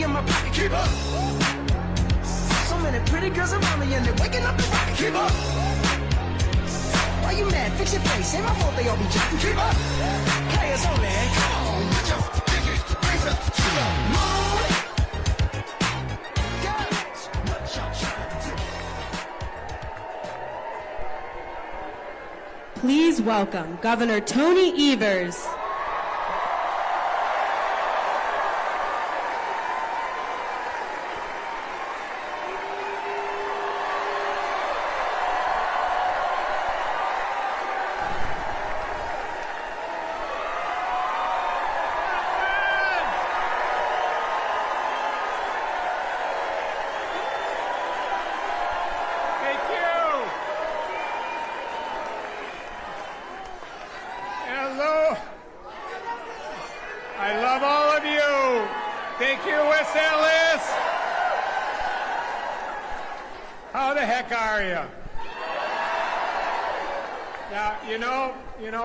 in my pocket. Keep up. So many pretty girls around me and they're waking up the rocket. Keep up. Why you mad? Fix your face. Ain't my fault they all be jacking. Keep up. Players only. Come on, put your pinky raise up to the moon. Girls, what y'all trying to do? Please welcome Governor Tony Evers.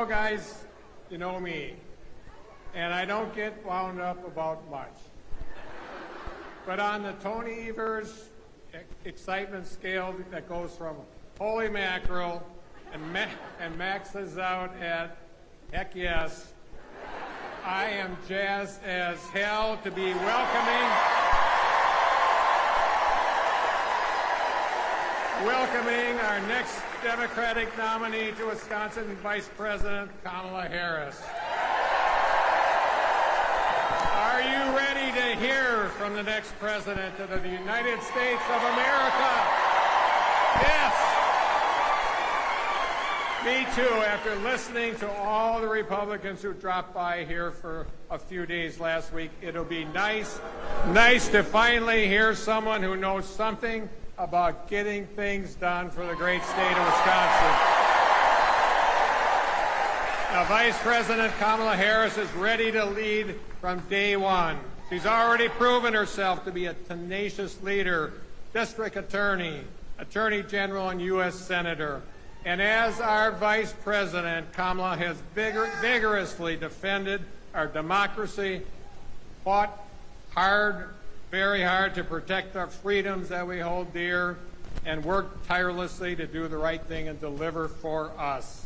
Guys, you know me, and I don't get wound up about much. But on the Tony Evers excitement scale that goes from holy mackerel and maxes out at heck yes, I am jazzed as hell to be welcoming our next Democratic nominee to Wisconsin, Vice President Kamala Harris. Are you ready to hear from the next President of the United States of America? Yes. Me too, after listening to all the Republicans who dropped by here for a few days last week. It'll be nice to finally hear someone who knows something about getting things done for the great state of Wisconsin. Now, Vice President Kamala Harris is ready to lead from day one. She's already proven herself to be a tenacious leader, district attorney, attorney general, and U.S. senator. And as our Vice President, Kamala has vigorously defended our democracy, fought hard, very hard to protect our freedoms that we hold dear, and work tirelessly to do the right thing and deliver for us.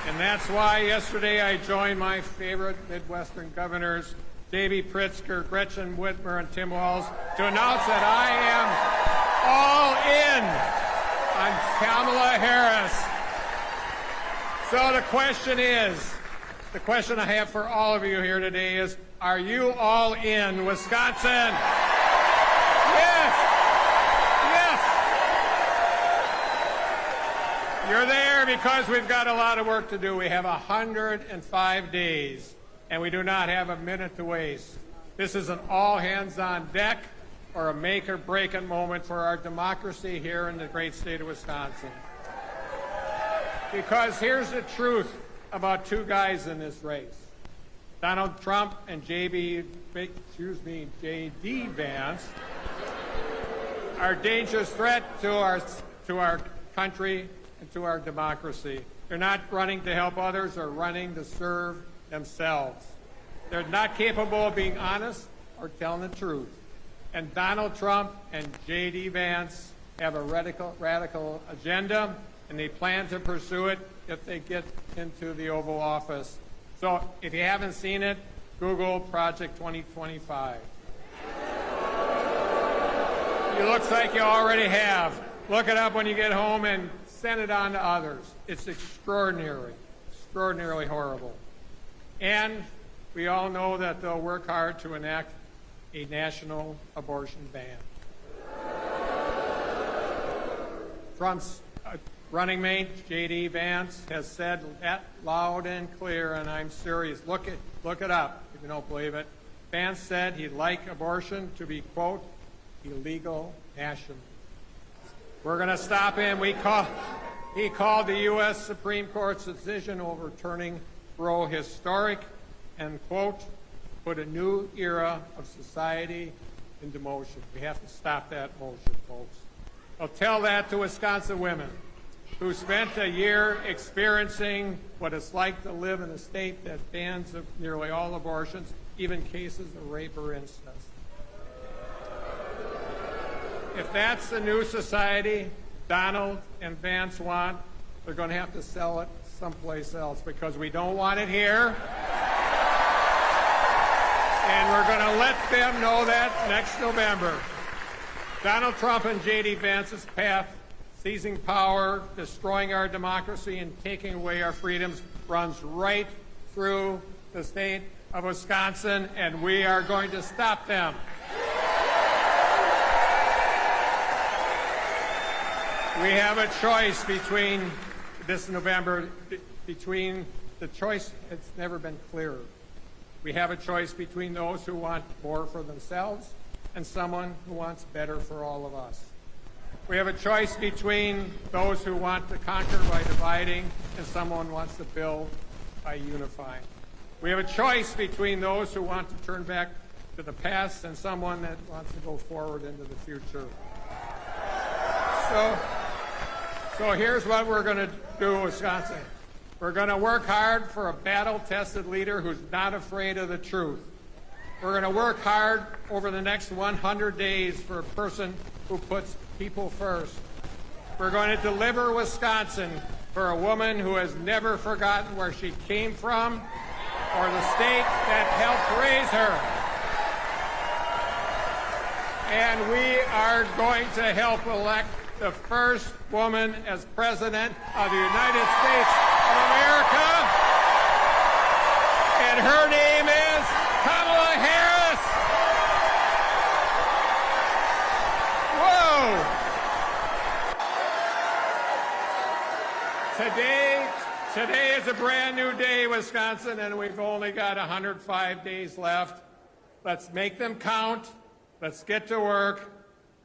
And that's why yesterday I joined my favorite Midwestern governors, J.B. Pritzker, Gretchen Whitmer, and Tim Walz, to announce that I am all in on Kamala Harris. So the question I have for all of you here today is, are you all in Wisconsin? Yes! Yes! You're there because we've got a lot of work to do. We have 105 days, and we do not have a minute to waste. This is an all-hands-on-deck or a make-or-break-it moment for our democracy here in the great state of Wisconsin. Because here's the truth about two guys in this race. Donald Trump and J.D. Vance are a dangerous threat to our country and to our democracy. They're not running to help others, they're running to serve themselves. They're not capable of being honest or telling the truth. And Donald Trump and J.D. Vance have a radical agenda, and they plan to pursue it if they get into the Oval Office. So if you haven't seen it, Google Project 2025. It looks like you already have. Look it up when you get home and send it on to others. It's extraordinarily horrible. And we all know that they'll work hard to enact a national abortion ban. Trump's running mate, J.D. Vance, has said that loud and clear, and I'm serious. Look it up if you don't believe it. Vance said he'd like abortion to be, quote, illegal nationally. We're going to stop him. He called the U.S. Supreme Court's decision overturning Roe historic and, quote, put a new era of society into motion. We have to stop that motion, folks. I'll tell that to Wisconsin women who spent a year experiencing what it's like to live in a state that bans nearly all abortions, even cases of rape or incest. If that's the new society Donald and Vance want, they're going to have to sell it someplace else, because we don't want it here. And we're going to let them know that next November. Donald Trump and J.D. Vance's path, seizing power, destroying our democracy, and taking away our freedoms, runs right through the state of Wisconsin, and we are going to stop them. We have a choice between this November, between the choice, it's never been clearer. We have a choice between those who want more for themselves and someone who wants better for all of us. We have a choice between those who want to conquer by dividing and someone who wants to build by unifying. We have a choice between those who want to turn back to the past and someone that wants to go forward into the future. So here's what we're going to do, Wisconsin. We're going to work hard for a battle-tested leader who's not afraid of the truth. We're going to work hard over the next 100 days for a person who puts people first. We're going to deliver Wisconsin for a woman who has never forgotten where she came from or the state that helped raise her. And we are going to help elect the first woman as President of the United States of America. And her name is Kamala Harris. Whoa! Today is a brand new day, Wisconsin, and we've only got 105 days left. Let's make them count. Let's get to work.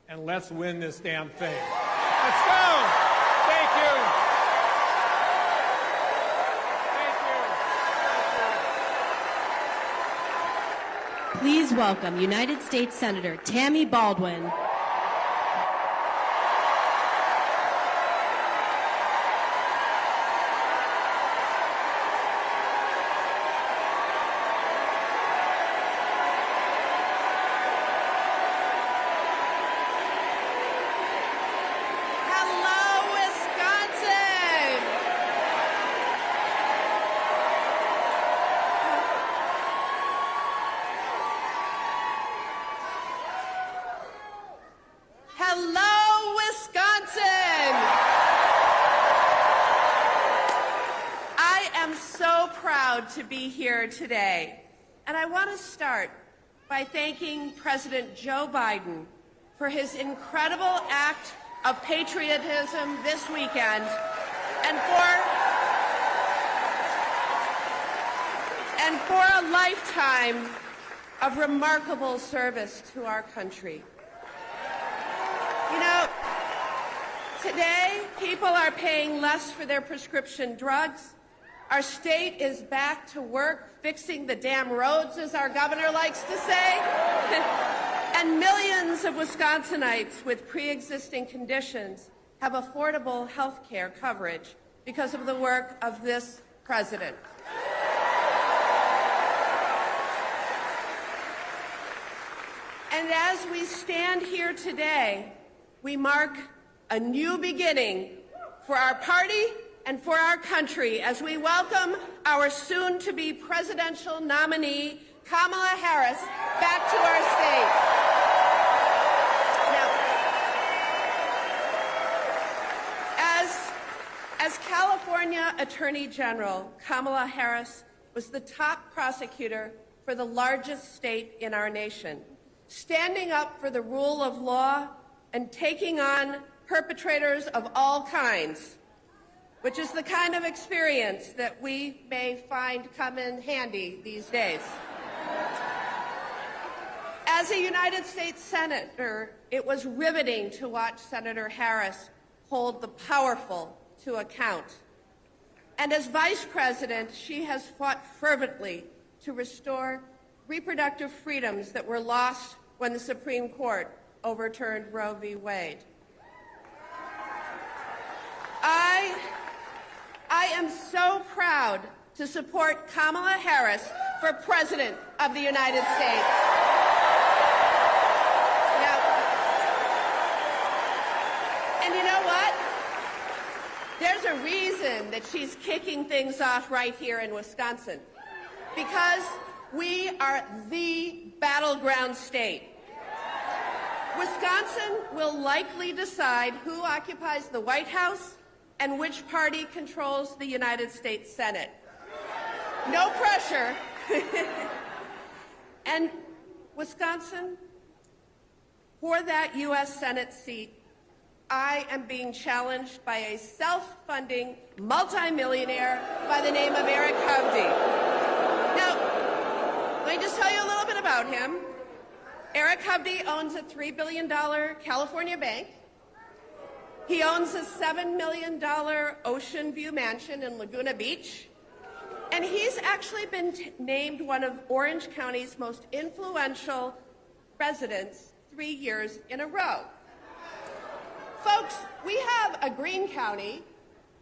And let's win this damn thing. Let's go! Thank you. Thank you. Please welcome United States Senator Tammy Baldwin. To be here today. And I want to start by thanking President Joe Biden for his incredible act of patriotism this weekend and for a lifetime of remarkable service to our country. You know, today people are paying less for their prescription drugs. Our state is back to work fixing the damn roads, as our governor likes to say. And millions of Wisconsinites with pre-existing conditions have affordable health care coverage because of the work of this president. And as we stand here today, we mark a new beginning for our party and for our country as we welcome our soon-to-be presidential nominee, Kamala Harris, back to our state. Now, as California Attorney General, Kamala Harris was the top prosecutor for the largest state in our nation, standing up for the rule of law and taking on perpetrators of all kinds, which is the kind of experience that we may find come in handy these days. As a United States Senator, it was riveting to watch Senator Harris hold the powerful to account. And as Vice President, she has fought fervently to restore reproductive freedoms that were lost when the Supreme Court overturned Roe v. Wade. I I am so proud to support Kamala Harris for President of the United States. Now, and you know what? There's a reason that she's kicking things off right here in Wisconsin, because we are the battleground state. Wisconsin will likely decide who occupies the White House and which party controls the United States Senate. No pressure. And Wisconsin, for that U.S. Senate seat, I am being challenged by a self-funding multimillionaire by the name of Eric Hovde. Now, let me just tell you a little bit about him. Eric Hovde owns a $3 billion California bank. He owns a $7 million Ocean View mansion in Laguna Beach. And he's actually been named one of Orange County's most influential residents 3 years in a row. Folks, we have a green county.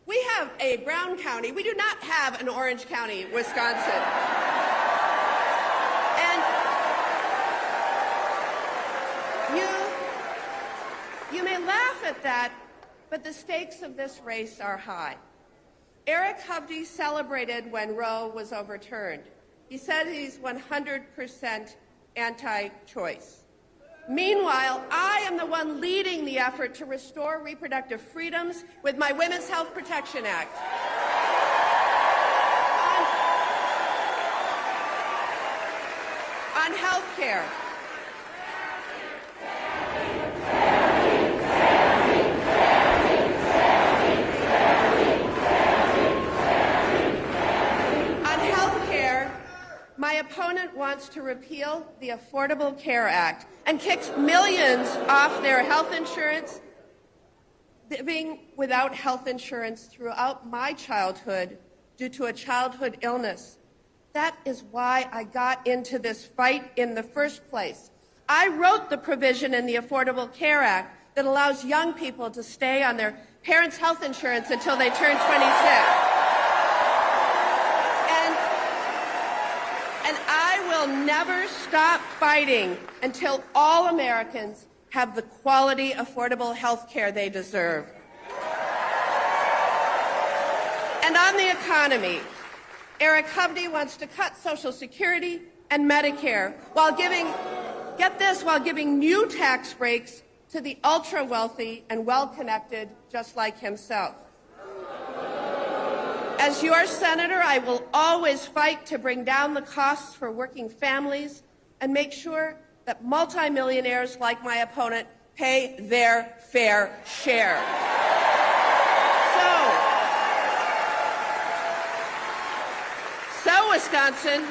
We have a brown county. We do not have an Orange County, Wisconsin. And you may laugh at that, but the stakes of this race are high. Eric Hovde celebrated when Roe was overturned. He said he's 100% anti-choice. Meanwhile, I am the one leading the effort to restore reproductive freedoms with my Women's Health Protection Act. On health care. My opponent wants to repeal the Affordable Care Act and kicks millions off their health insurance, living without health insurance throughout my childhood due to a childhood illness. That is why I got into this fight in the first place. I wrote the provision in the Affordable Care Act that allows young people to stay on their parents' health insurance until they turn 26. And I will never stop fighting until all Americans have the quality, affordable health care they deserve. And on the economy, Eric Hovde wants to cut Social Security and Medicare while giving, get this, while giving new tax breaks to the ultra-wealthy and well-connected just like himself. As your senator, I will always fight to bring down the costs for working families and make sure that multimillionaires like my opponent pay their fair share. So Wisconsin,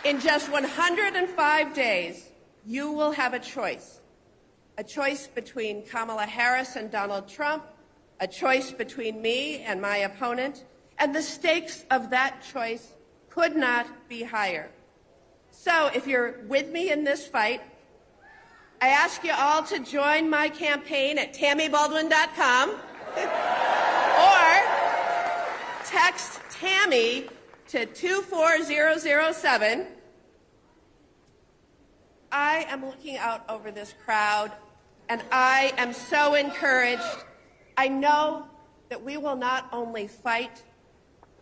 in just 105 days, you will have a choice between Kamala Harris and Donald Trump, a choice between me and my opponent, and the stakes of that choice could not be higher. So if you're with me in this fight, I ask you all to join my campaign at tammybaldwin.com or text Tammy to 24007. I am looking out over this crowd, and I am so encouraged. I know that we will not only fight,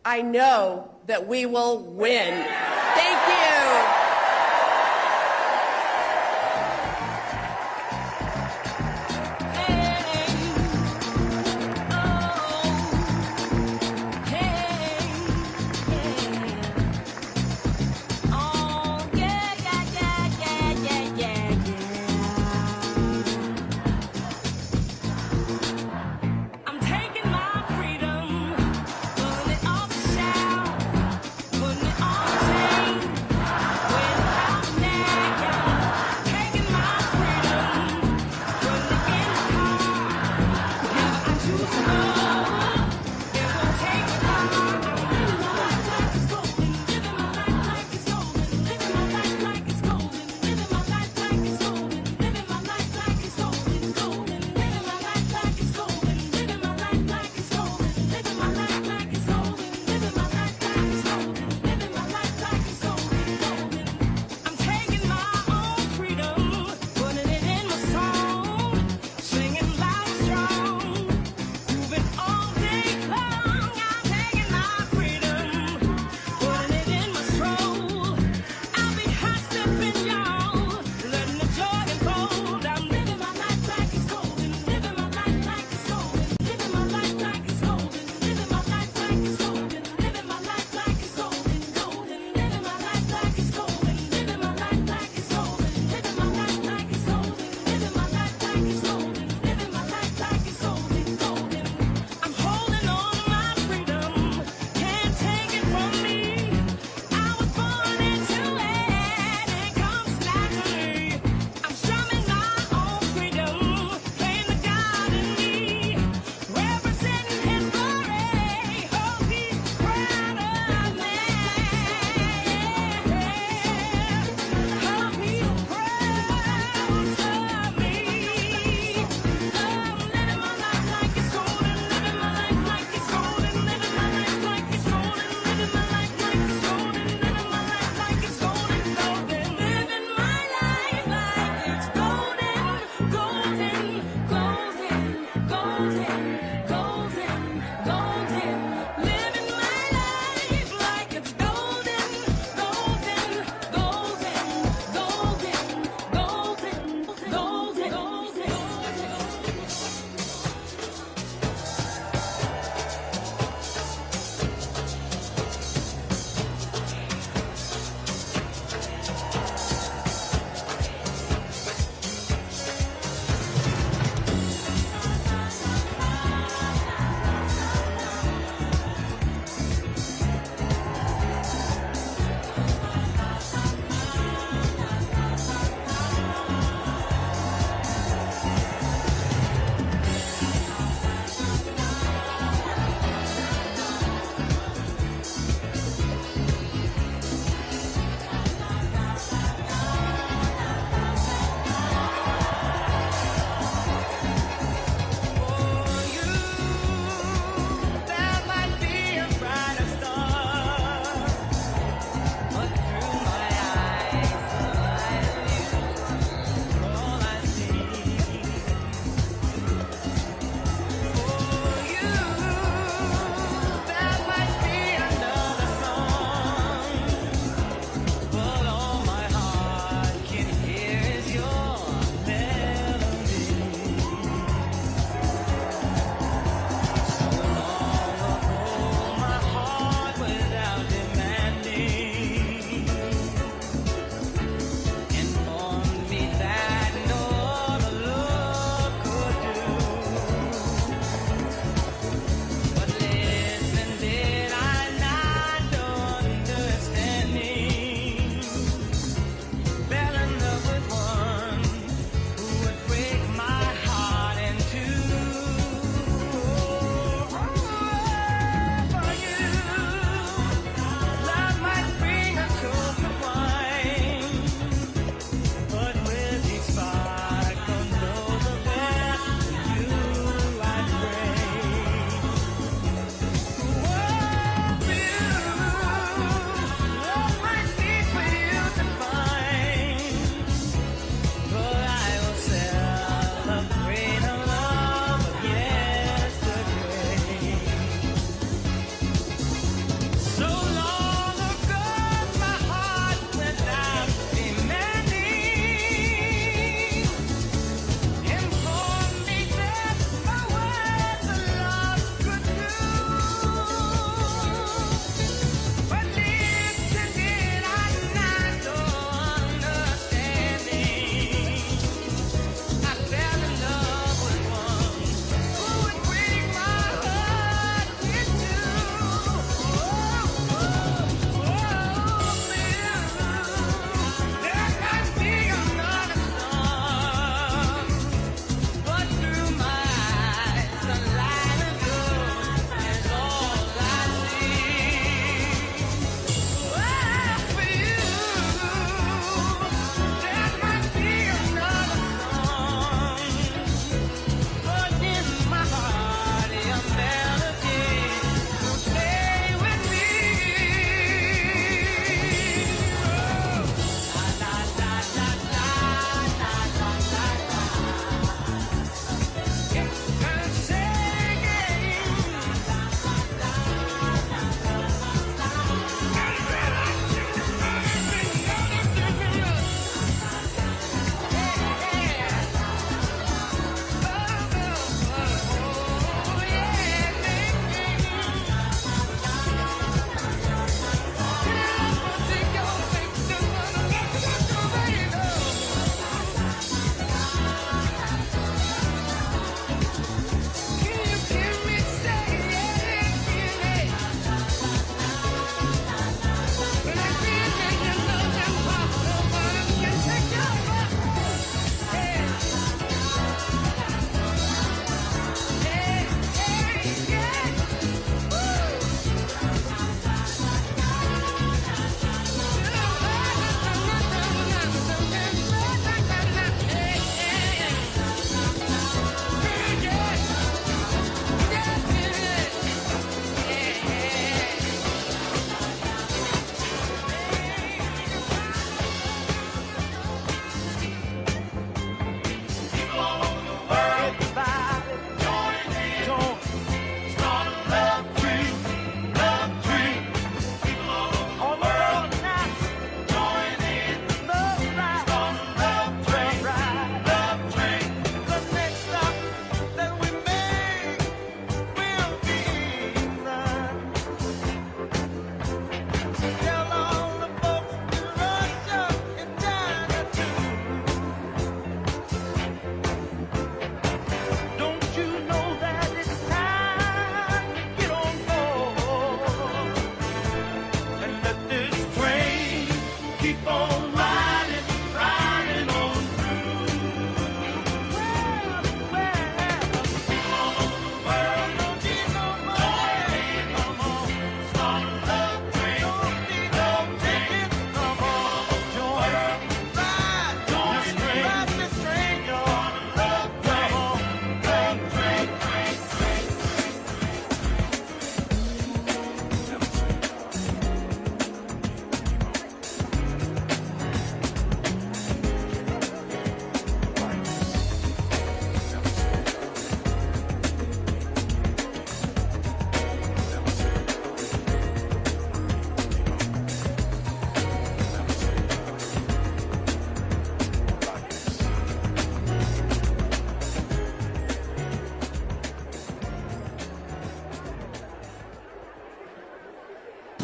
I know that we will win. Thank you. Putting it on the shelf.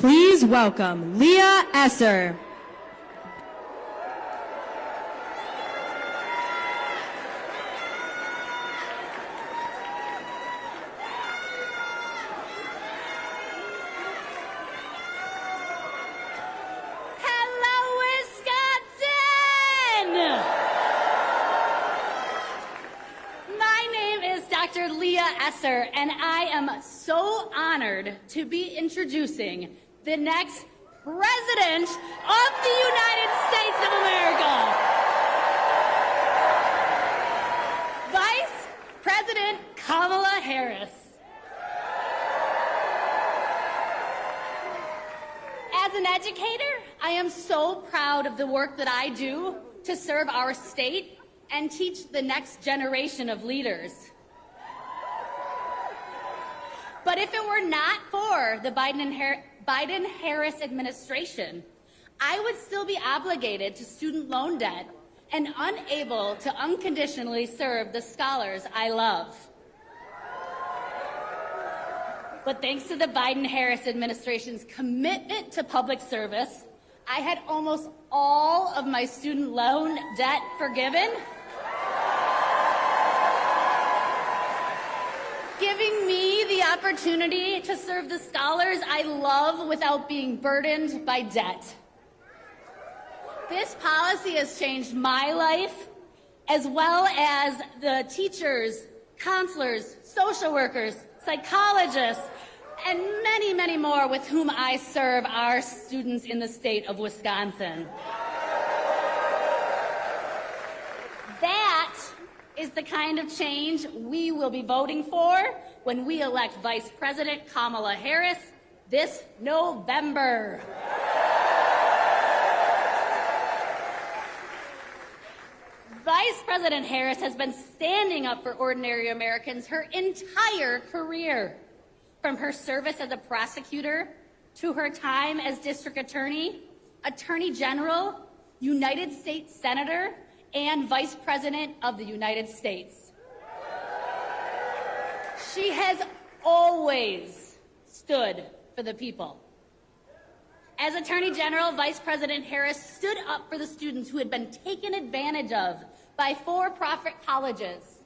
Please welcome Leah Esser. And I am so honored to be introducing the next President of the United States of America. Vice President Kamala Harris. As an educator, I am so proud of the work that I do to serve our state and teach the next generation of leaders. But if it were not for the Biden-Harris administration, I would still be obligated to student loan debt and unable to unconditionally serve the scholars I love. But thanks to the Biden-Harris administration's commitment to public service, I had almost all of my student loan debt forgiven, giving me the opportunity to serve the scholars I love without being burdened by debt. This policy has changed my life, as well as the teachers, counselors, social workers, psychologists, and many, many more with whom I serve our students in the state of Wisconsin. That is the kind of change we will be voting for when we elect Vice President Kamala Harris this November. Vice President Harris has been standing up for ordinary Americans her entire career, from her service as a prosecutor to her time as district attorney, attorney general, United States Senator, and Vice President of the United States. She has always stood for the people. As Attorney General, Vice President Harris stood up for the students who had been taken advantage of by for-profit colleges.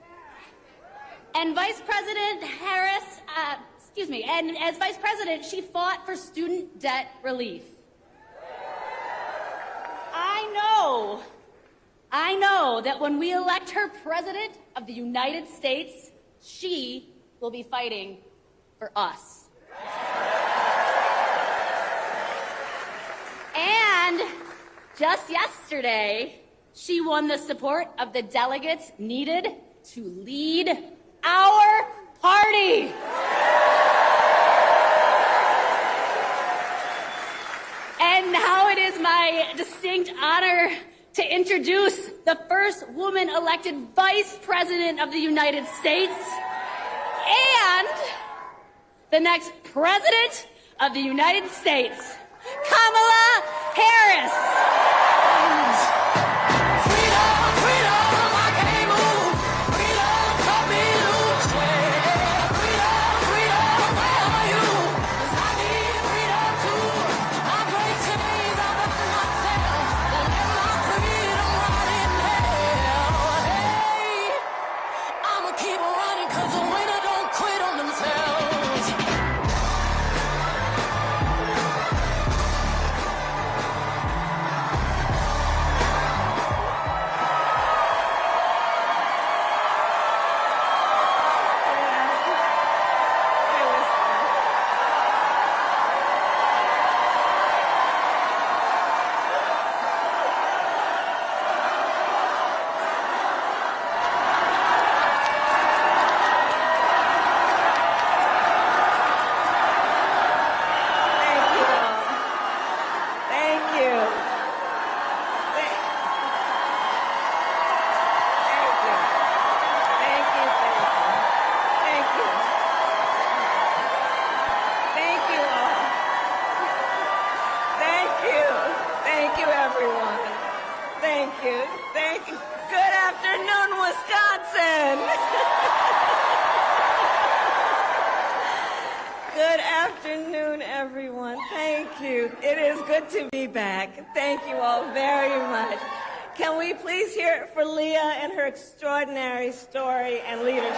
And Vice President Harris, and as Vice President, she fought for student debt relief. I know that when we elect her President of the United States, she will be fighting for us. And just yesterday, she won the support of the delegates needed to lead our party. And now it is my distinct honor to introduce the first woman elected Vice President of the United States and the next President of the United States, Kamala Harris. afternoon, everyone. Thank you. It is good to be back. Thank you all very much. Can we please hear it for Leah and her extraordinary story and leadership?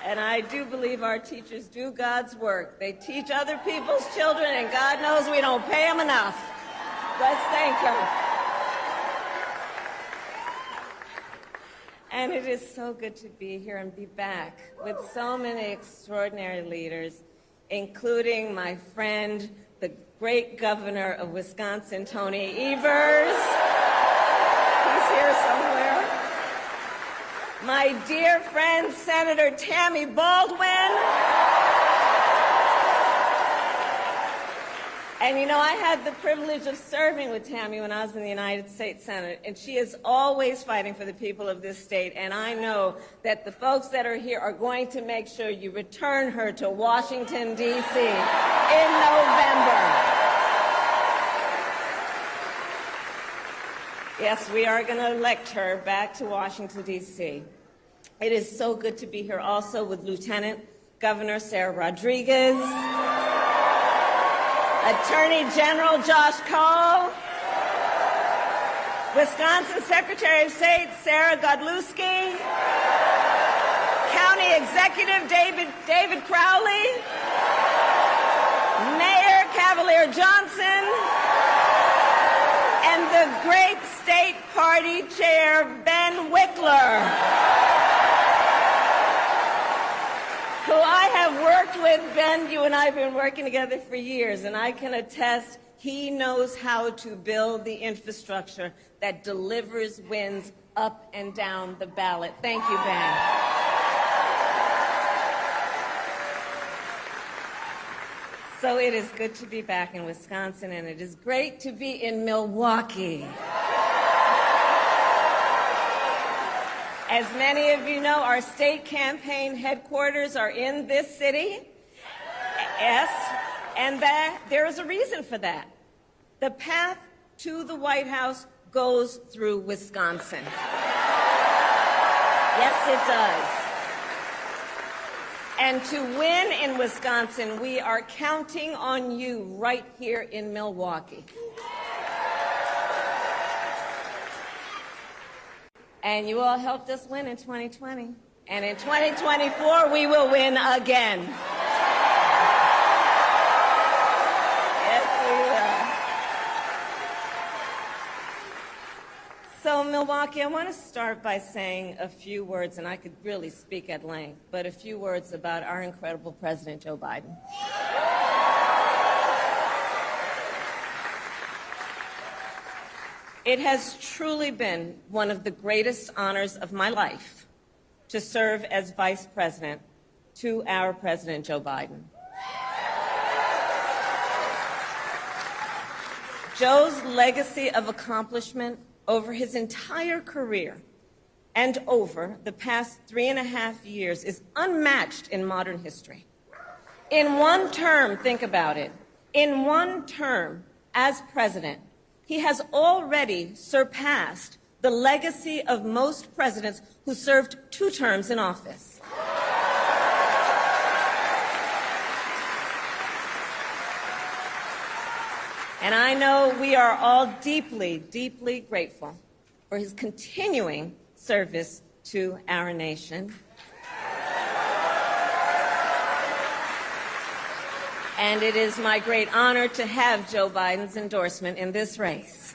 And I do believe our teachers do God's work. They teach other people's children, and God knows we don't pay them enough. Let's thank her. And it is so good to be here and be back with so many extraordinary leaders, including my friend, the great governor of Wisconsin, Tony Evers. He's here somewhere. My dear friend, Senator Tammy Baldwin. And you know, I had the privilege of serving with Tammy when I was in the United States Senate, and she is always fighting for the people of this state, and I know that the folks that are here are going to make sure you return her to Washington, D.C. in November. Yes, we are going to elect her back to Washington, D.C. It is so good to be here also with Lieutenant Governor Sara Rodriguez, Attorney General Josh Cole, Wisconsin Secretary of State Sara Godlewski, County Executive David Crowley, Mayor Cavalier Johnson, and the great State Party Chair Ben Wikler, who I have worked with. Ben, you and I have been working together for years, and I can attest he knows how to build the infrastructure that delivers wins up and down the ballot. Thank you, Ben. So it is good to be back in Wisconsin, and it is great to be in Milwaukee. As many of you know, our state campaign headquarters are in this city. Yes, and there is a reason for that. The path to the White House goes through Wisconsin. Yes, it does. And to win in Wisconsin, we are counting on you right here in Milwaukee. And you all helped us win in 2020. And in 2024, we will win again. Yes, we will. So, Milwaukee, I want to start by saying a few words, and I could really speak at length, but a few words about our incredible President, Joe Biden. It has truly been one of the greatest honors of my life to serve as Vice President to our President, Joe Biden. Joe's legacy of accomplishment over his entire career and over the past 3.5 years is unmatched in modern history. In one term, think about it, in one term as president, he has already surpassed the legacy of most presidents who served 2 terms in office. And I know we are all deeply, deeply grateful for his continuing service to our nation. And it is my great honor to have Joe Biden's endorsement in this race.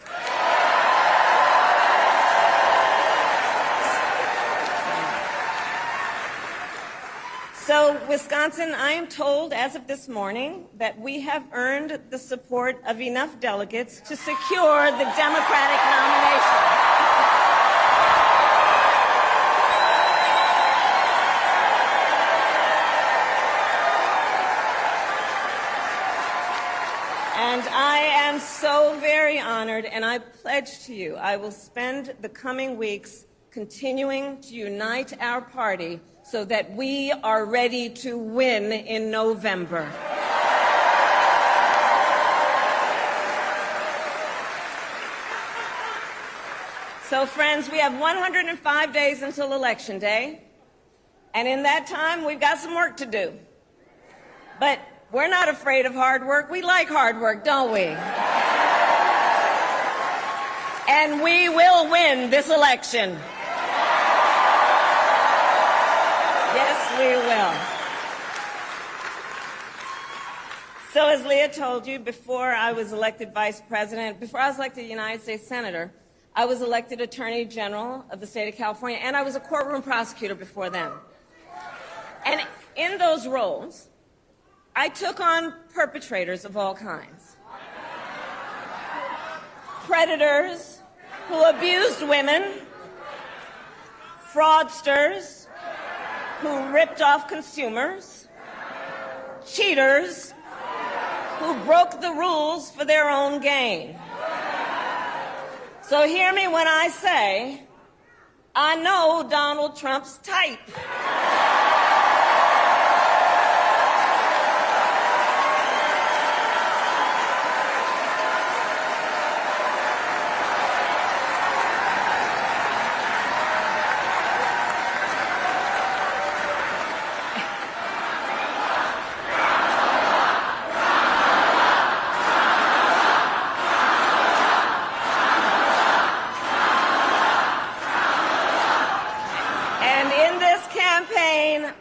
So, Wisconsin, I am told as of this morning that we have earned the support of enough delegates to secure the Democratic nomination. And I am so very honored, and I pledge to you I will spend the coming weeks continuing to unite our party so that we are ready to win in November. So, friends, we have 105 days until Election Day. And in that time, we've got some work to do. But we're not afraid of hard work. We like hard work, don't we? And we will win this election. Yes, we will. So as Leah told you, before I was elected vice president, before I was elected United States Senator, I was elected Attorney General of the state of California, and I was a courtroom prosecutor before then. And in those roles, I took on perpetrators of all kinds. Predators who abused women, fraudsters who ripped off consumers, cheaters who broke the rules for their own gain. So hear me when I say, I know Donald Trump's type.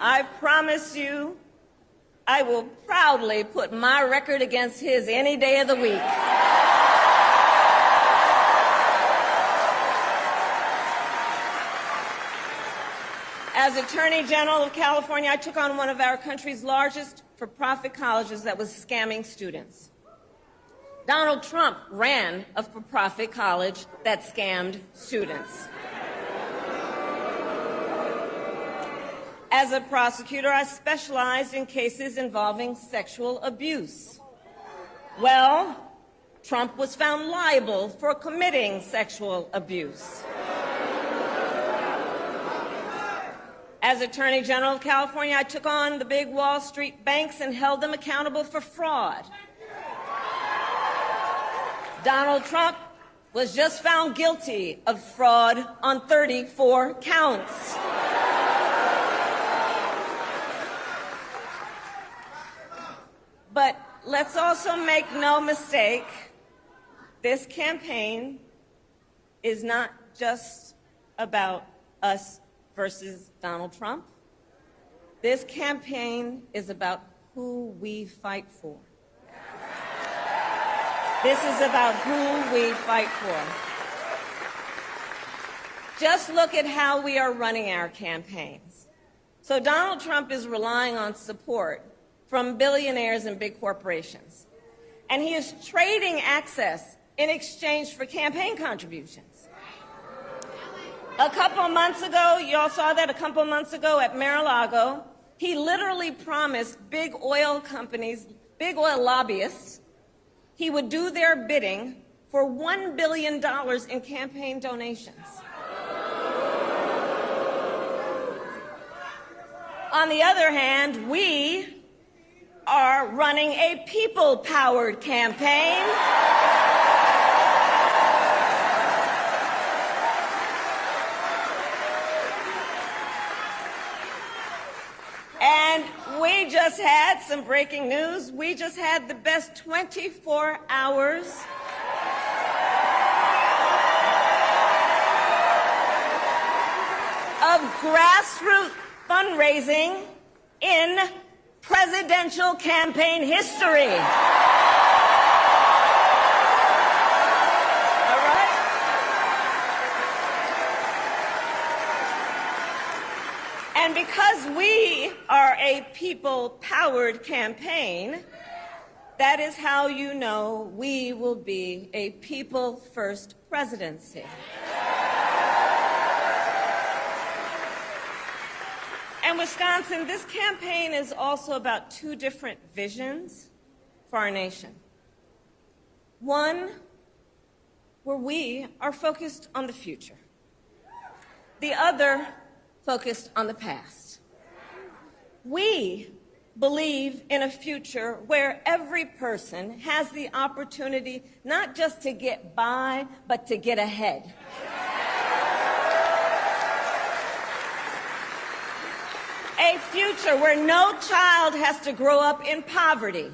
I promise you, I will proudly put my record against his any day of the week. As Attorney General of California, I took on one of our country's largest for-profit colleges that was scamming students. Donald Trump ran a for-profit college that scammed students. As a prosecutor, I specialized in cases involving sexual abuse. Well, Trump was found liable for committing sexual abuse. As Attorney General of California, I took on the big Wall Street banks and held them accountable for fraud. Donald Trump was just found guilty of fraud on 34 counts. But let's also make no mistake, this campaign is not just about us versus Donald Trump. This campaign is about who we fight for. This is about who we fight for. Just look at how we are running our campaigns. So Donald Trump is relying on support from billionaires and big corporations. And he is trading access in exchange for campaign contributions. A couple months ago, you all saw that a couple months ago at Mar-a-Lago, he literally promised big oil companies, big oil lobbyists, he would do their bidding for $1 billion in campaign donations. On the other hand, we are running a people-powered campaign. And we just had some breaking news. We just had the best 24 hours of grassroots fundraising in presidential campaign history. All right? And because we are a people-powered campaign, that is how you know we will be a people-first presidency. And Wisconsin, this campaign is also about two different visions for our nation. One, where we are focused on the future. The other, focused on the past. We believe in a future where every person has the opportunity not just to get by, but to get ahead. A future where no child has to grow up in poverty.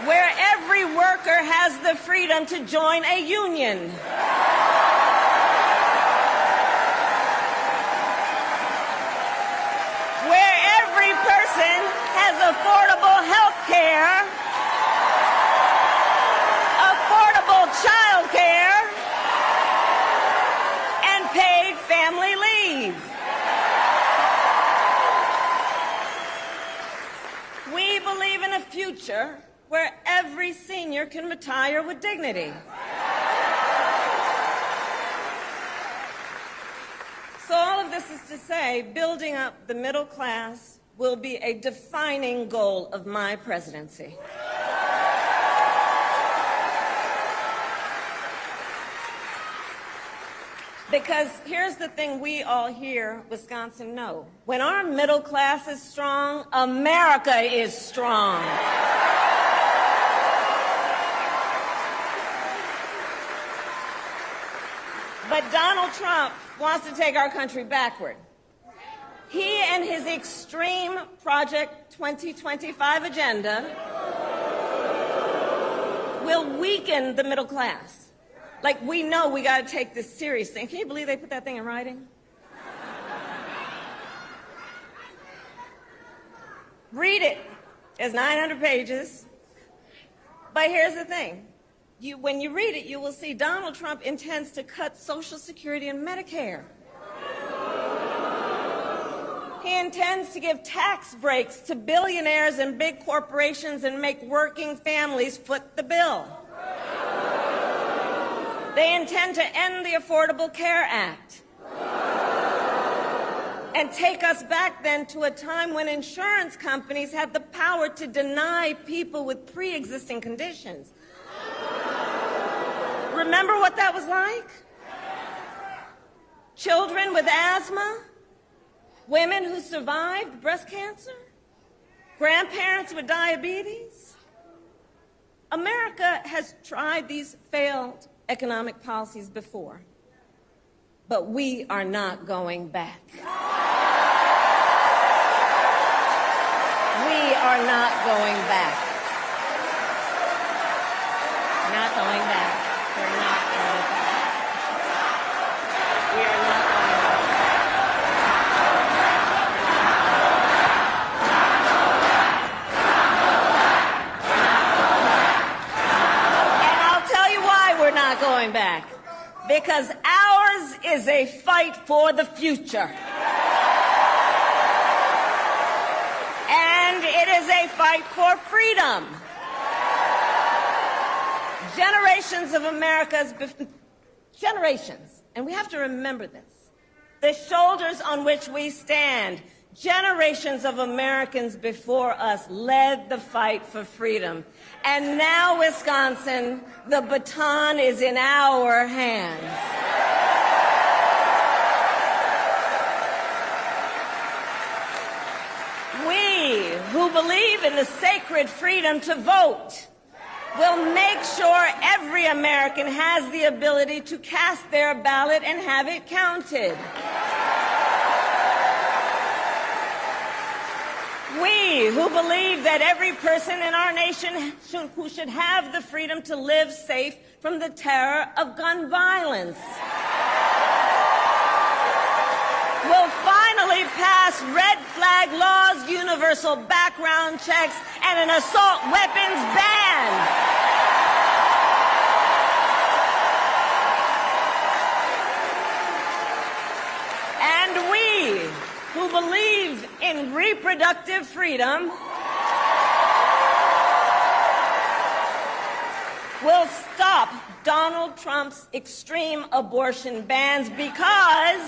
Where every worker has the freedom to join a union. Where every person has affordable health care, affordable child care, and paid family leave. We believe in a future where every senior can retire with dignity. So all of this is to say, building up the middle class will be a defining goal of my presidency. Because here's the thing we all here, Wisconsin, know. When our middle class is strong, America is strong. But Donald Trump wants to take our country backward. He and his extreme Project 2025 agenda will weaken the middle class. Like, we know we got to take this seriously. Can you believe they put that thing in writing? Read it. It's 900 pages. But here's the thing. When you read it, you will see Donald Trump intends to cut Social Security and Medicare. He intends to give tax breaks to billionaires and big corporations and make working families foot the bill. They intend to end the Affordable Care Act and take us back then to a time when insurance companies had the power to deny people with pre-existing conditions. Remember what that was like? Children with asthma, women who survived breast cancer, grandparents with diabetes. America has tried these failed economic policies before, but we are not going back. We are not going back. Not going back. We're not going back. We are not going back. And I'll tell you why we're not going back. Because ours is a fight for the future. And it is a fight for freedom. Generations of America's, generations, and we have to remember this, the shoulders on which we stand, generations of Americans before us led the fight for freedom. And now, Wisconsin, the baton is in our hands. We, who believe in the sacred freedom to vote, will make sure every American has the ability to cast their ballot and have it counted. We, who believe that every person in our nation who should have the freedom to live safe from the terror of gun violence, will finally pass red flag laws, universal background checks, and an assault weapons ban. And we, who believe in reproductive freedom, will stop Donald Trump's extreme abortion bans because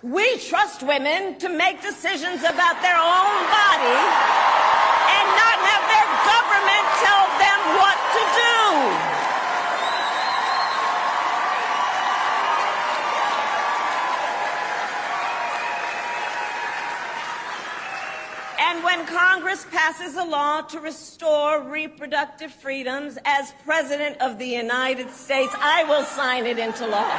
we trust women to make decisions about their own body and not have their government tell them what to do. And when Congress passes a law to restore reproductive freedoms, as President of the United States, I will sign it into law.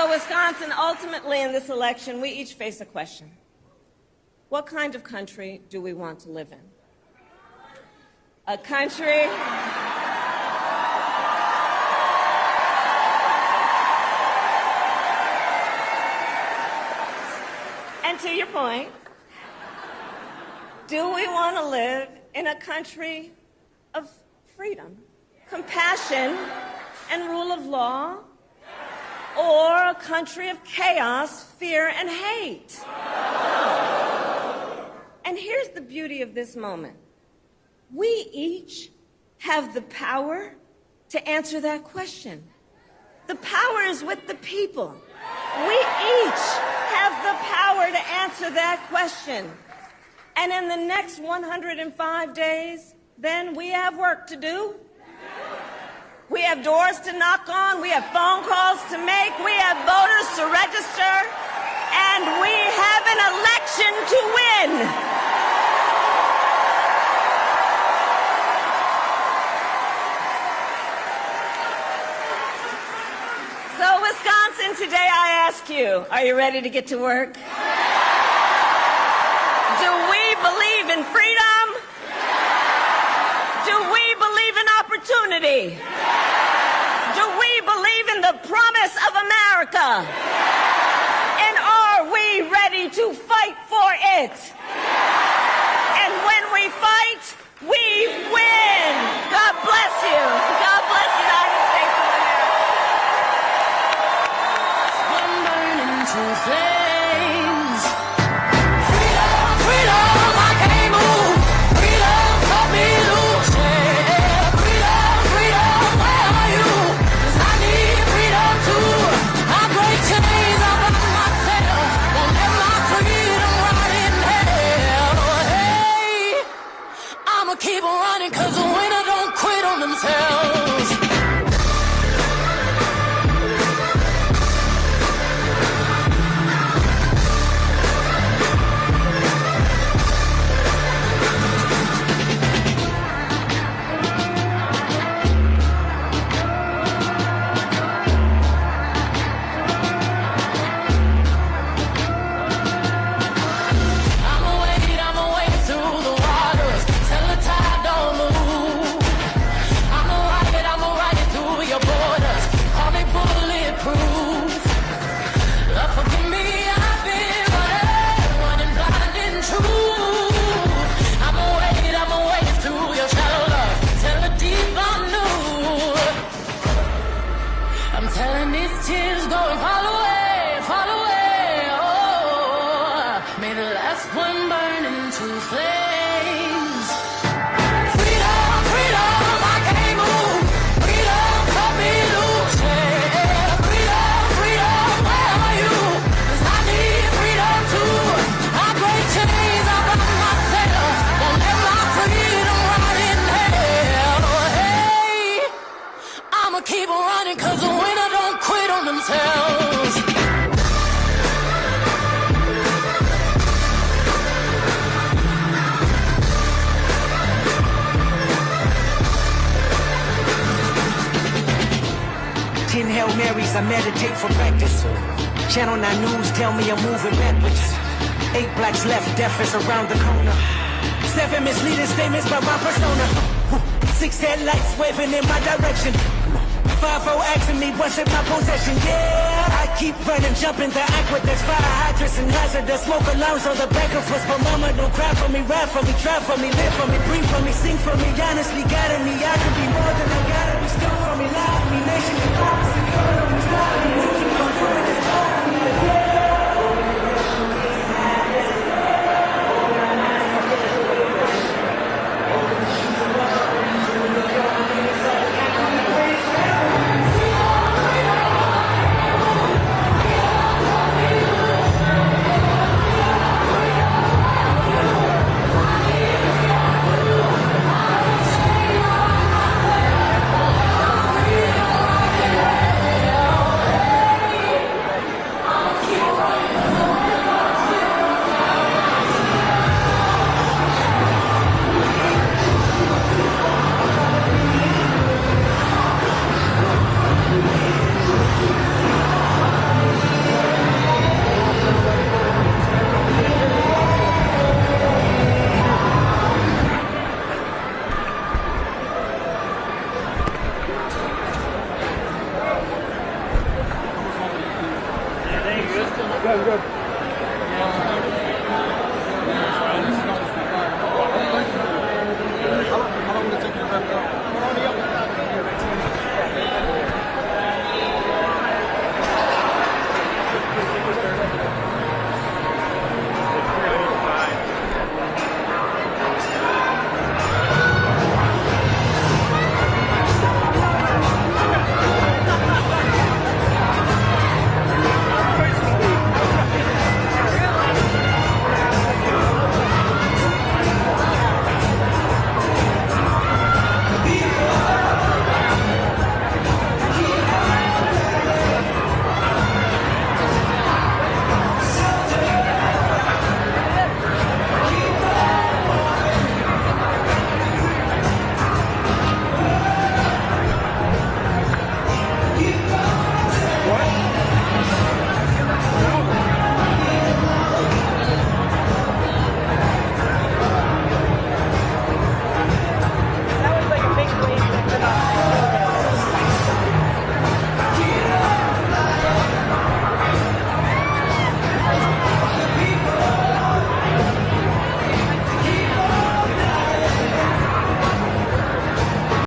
So, Wisconsin, ultimately in this election, we each face a question. What kind of country do we want to live in? A country... And to your point, do we want to live in a country of freedom, compassion, and rule of law? Or a country of chaos, fear, and hate? And here's the beauty of this moment. We each have the power to answer that question. The power is with the people. We each have the power to answer that question. And in the next 105 days, then we have work to do. We have doors to knock on, we have phone calls to make, we have voters to register, and we have an election to win. So, Wisconsin, today I ask you, are you ready to get to work? Do we believe in freedom? Do we believe in opportunity? Do we believe in the promise of America? And are we ready to fight for it? And when we fight, we win. God bless you. God bless the United States of America. One burning to flames. Freedom, freedom, I can't move. Freedom, cut me loose. Yeah. Freedom, freedom, where are you? 'Cause I need freedom too. I break chains up on myself. Won't let my freedom rot in hell. Hey, I'ma keep on running 'cause the winner don't quit on themselves. I'ma wade through the waters till the tide don't move. I'ma ride it through your borders. Call me bulletproof. Lord, forgive me, I've been running blind in truth. I'ma wade through your shallow love till the deep unknown. I'm telling these tears go and fall away, fall away. Oh, may the last one burn into flames. Freedom, freedom, I can't move. Freedom, cut me loose. Yeah. Freedom, freedom, where are you? 'Cause I need freedom too. I break chains up on myself. Won't let my freedom rot in hell. Hey, I'ma keep on running 'cause the winner don't quit on themselves. Ten Hail Marys, I meditate for practice. Channel 9 News tell me I'm moving backwards. 8 blacks left, death is around the corner. 7 misleading statements by my persona. 6 headlights waving in my direction. 5-0 asking me what's in my possession. Yeah, I keep running, jumping the aqueducts, fire hydrants and hazardous smoke alarms on the back of us. But mama, don't cry for me, ride for me, try for me, live for me, breathe for me, sing for me, honestly guiding me. I could be more than I gotta be, still for me, lie for me, nation, democracy,